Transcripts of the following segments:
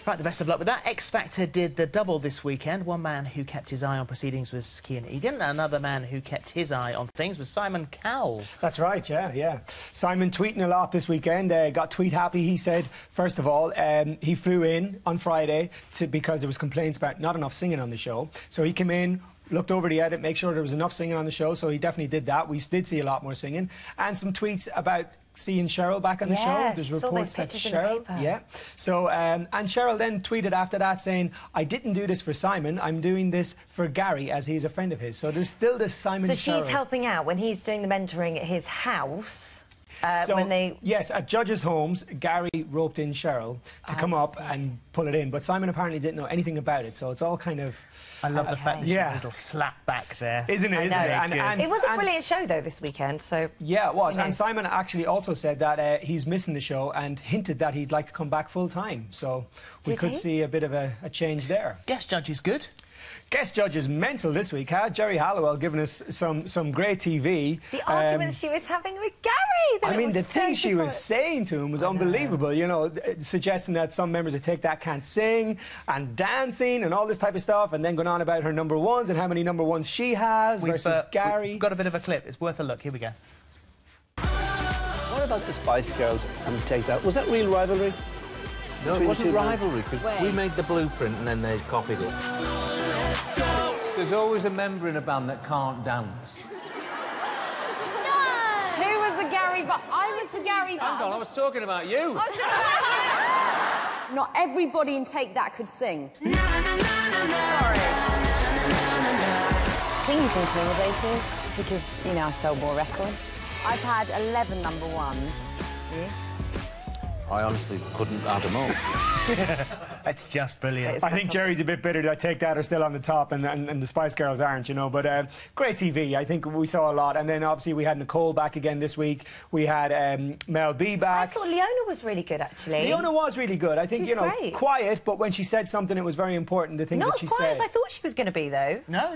Right, the best of luck with that. X Factor did the double this weekend. One man who kept his eye on proceedings was Kian Egan. Another man who kept his eye on things was Simon Cowell. That's right, yeah. Simon tweeting a lot this weekend. Got tweet happy. He said, first of all, he flew in on Friday because there was complaints about not enough singing on the show. So he came in, looked over the edit, make sure there was enough singing on the show. So he definitely did that. We did see a lot more singing. And some tweets about seeing Cheryl back on the show. There's reports that Cheryl, So, and Cheryl then tweeted after that saying, I didn't do this for Simon, I'm doing this for Gary, as he's a friend of his. So there's still this Simon Cheryl. So she's helping out when he's doing the mentoring at his house. Yes, at judges' homes, Gary roped in Cheryl to come up and pull it in, but Simon apparently didn't know anything about it, so it's all kind of... I love the fact that she had a little slap back there. Isn't it? And it was a brilliant show, though, this weekend, so... Yeah, it was, and Simon actually also said that he's missing the show and hinted that he'd like to come back full-time, so we could see a bit of a change there. Guest judge is good. Guest judge is mental this week, huh? Jerry Halliwell giving us some great TV. The arguments she was having with Gary. I mean, the things she was saying to him was unbelievable. You know, suggesting that some members of Take That can't sing and dancing and all this type of stuff, and then going on about her number ones and how many number ones she has versus Gary. We've got a bit of a clip. It's worth a look. Here we go. What about the Spice Girls and Take That? Was that real rivalry? No, it wasn't rivalry, because we made the blueprint and then they copied it. There's always a member in a band that can't dance. No! Who was the Gary Butt? I was the Gary Butt. Hang on, I was talking about you. Not everybody in Take That could sing. I think he's intimidating because, you know, I sell more records. I've had 11 number ones. I honestly couldn't add them up. It's just brilliant. I think Jerry's a bit bitter that Take That are still on the top and the Spice Girls aren't, you know, but great TV. I think we saw a lot. And then obviously we had Nicole back again this week. We had Mel B back. I thought Leona was really good, actually. Leona was really good. I think, you know, quiet, but when she said something, it was very important, the things that she said. Not as quiet as I thought she was going to be, though. No.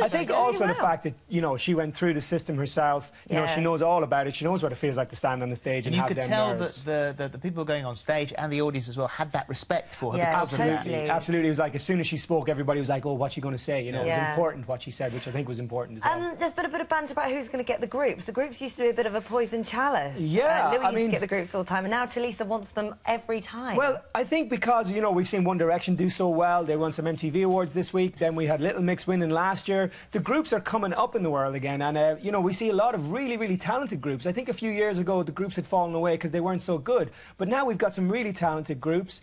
I think also the fact that, you know, she went through the system herself. You know, she knows all about it. She knows what it feels like to stand on the stage and have them nerves. You could tell that the people going on stage and the audience as well had that respect for her. Absolutely. It was like as soon as she spoke, everybody was like, oh, what's she going to say? You know, it was important what she said, which I think was important as well. There's been a bit of banter about who's going to get the groups. The groups used to be a bit of a poison chalice. Yeah, Louis used to get the groups all the time, and now Talisa wants them every time. Well, I think because, you know, we've seen One Direction do so well. They won some MTV awards this week. Then we had Little Mix winning last year. The groups are coming up in the world again, and, you know, we see a lot of really, really talented groups. I think a few years ago, the groups had fallen away because they weren't so good. But now we've got some really talented groups.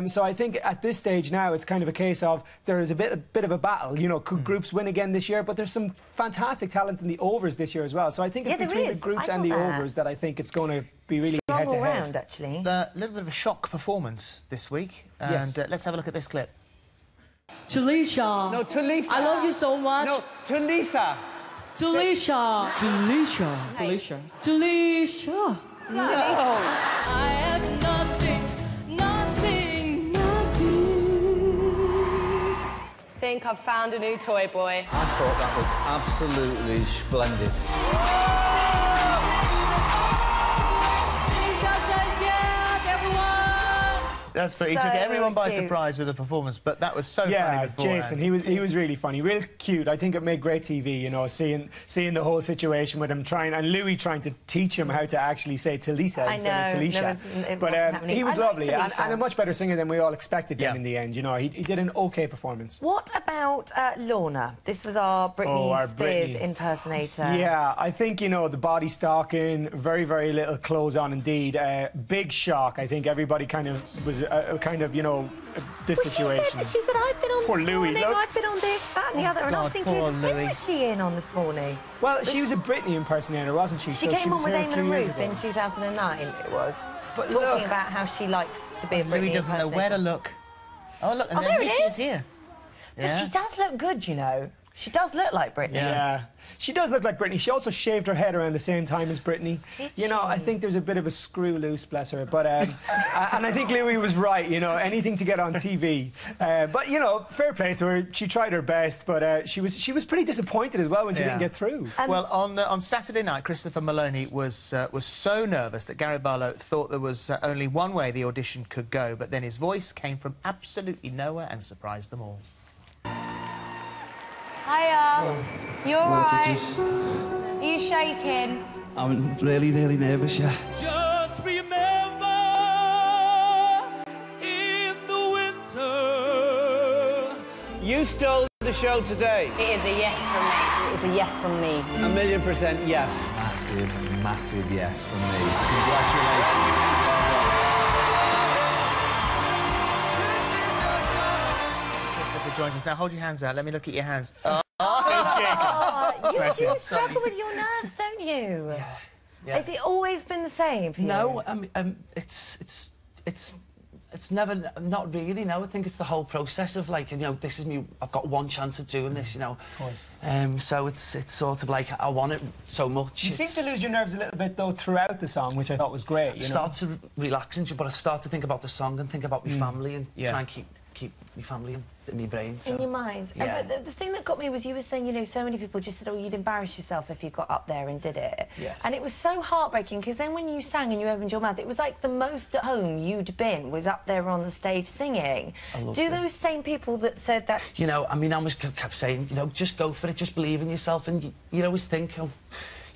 So I think at this stage now, it's kind of a case of there is a bit of a battle. You know, could groups win again this year? But there's some fantastic talent in the overs this year as well. So I think it's between the groups and the overs that I think it's going to be really head-to-head. Round, actually. A little bit of a shock performance this week. And let's have a look at this clip. Talisa. No, Talisa. I love you so much. No, Talisa. Talisa. Talisa. Talisa. Talisa. No. I have nothing. I think I've found a new toy boy. I thought that was absolutely splendid. That's pretty. He took everyone by surprise with the performance, but that was so funny beforehand. Jason, he was really funny, real cute. I think it made great TV, you know, seeing the whole situation with him and Louis trying to teach him how to actually say Talisa instead of Talisha. But he was lovely and a much better singer than we all expected in the end. You know, he did an okay performance. What about Lorna? This was our Britney Spears impersonator. Yeah, I think, you know, the body stocking, very, very little clothes on indeed. Big shock. I think everybody kind of was you know, this situation. She said, I've been on this morning, I've been on this, that and the other. And I was thinking, who was she in on this morning? Well, she was a Britney impersonator, wasn't she? She came on with Eamon Ruth in 2009, it was. But talking about how she likes to be a Britney Louis doesn't know where to look. Oh, look, and there it she's is. here. But she does look good, you know. She does look like Britney. Yeah. She does look like Britney. She also shaved her head around the same time as Britney. You know, I think there's a bit of a screw loose, bless her. But and I think Louis was right. You know, anything to get on TV. But you know, fair play to her. She tried her best, but she was pretty disappointed as well when she didn't get through. Well, on Saturday night, Christopher Maloney was so nervous that Gary Barlow thought there was only one way the audition could go, but then his voice came from absolutely nowhere and surprised them all. Hiya. You alright? Are you shaking? I'm really, really nervous, yeah. Just remember, in the winter. You stole the show today. It is a yes from me. It is a yes from me. 1,000,000% yes. Massive, massive yes from me. Congratulations. Joins us now. Hold your hands out. Let me look at your hands. You do struggle with your nerves, don't you? Yeah. Has it always been the same for you? No, it's never, not really, no. I think it's the whole process of, like, you know, this is me, I've got one chance of doing this, you know. Of course. So it's sort of like, I want it so much. You seem to lose your nerves a little bit, though, throughout the song, which I thought was great, you know. Start to relax into it, but I start to think about the song and think about my family and try and keep my family in my brain. So. In your mind. Yeah. But the thing that got me was you were saying, you know, so many people just said, oh, you'd embarrass yourself if you got up there and did it. Yeah. And it was so heartbreaking, because then when you sang and you opened your mouth, it was like the most at home you'd been was up there on the stage singing. Do those same people that said that... You know, I mean, I always kept saying, you know, just go for it, just believe in yourself, and you always think, oh,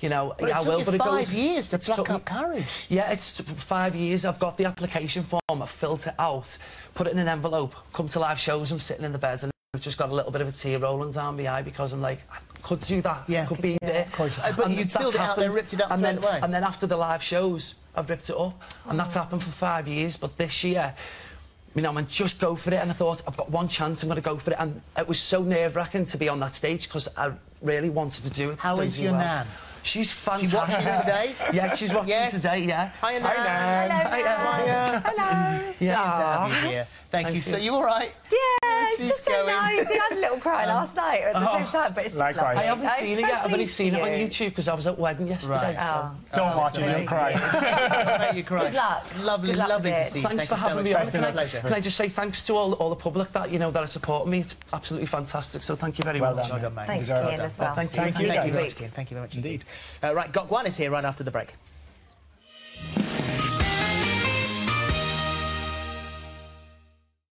you know, but it took you 5 years to pluck up courage. Yeah, it's 5 years. I've got the application form, I've filled it out, put it in an envelope, come to live shows, I'm sitting in the bed and I've just got a little bit of a tear rolling down my eye because I'm like, I could do that, I could be there. But you filled it out there, ripped it up straight away. And then after the live shows, I've ripped it up, and that's happened for 5 years, but this year, you know, I meant just go for it, and I thought, I've got one chance, I'm going to go for it, and it was so nerve-wracking to be on that stage because I really wanted to do it. How is your nan? She's fantastic. She watching today? Yeah, she's watching today, yeah. Hi, Nan. Hello. Hello. Yeah. Good to have you here. Thank you. So you all right? Yeah, it's She's just so nice. We had a little cry last night at the same time, but it's just likewise. lovely. I haven't seen it yet. I've only seen it on you. YouTube because I was at wedding yesterday. Right. So. Don't watch it, you'll cry. Make you cry. Good luck. It's lovely, Good luck lovely with to it. see you. Thanks for Thank having you me so on. much. Can I just say thanks to all the public that, you know, that are supporting me. It's absolutely fantastic. So thank you very much. Well done, mate. Thanks, Kian, as well. Thank you. Thank you very much indeed. Right, Gok Wan is here right after the break.